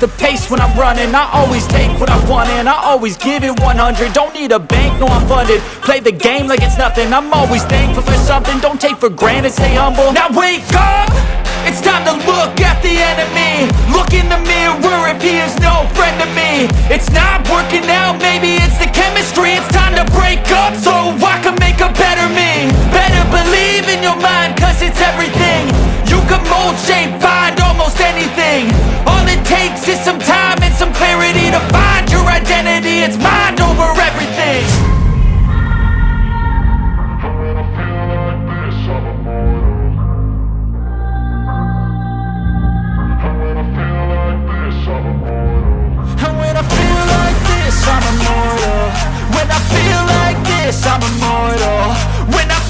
the pace when I'm running. I always take what I want and I always give it 100. Don't need a bank, no I'm funded. Play the game like it's nothing. I'm always thankful for something. Don't take for granted, stay humble. Now wake up! It's time to look at the enemy. Look in the mirror if he is no friend to me. It's not working out, maybe it's the chemistry. It's time to break up so I can make a better me. Better believe in your mind, cause it's everything. You can mold, shape, find almost anything. All it takes is some time and some clarity to find your identity. It's mind over everything. And when I feel like this, I'm immortal. When I feel like this, I'm immortal. When I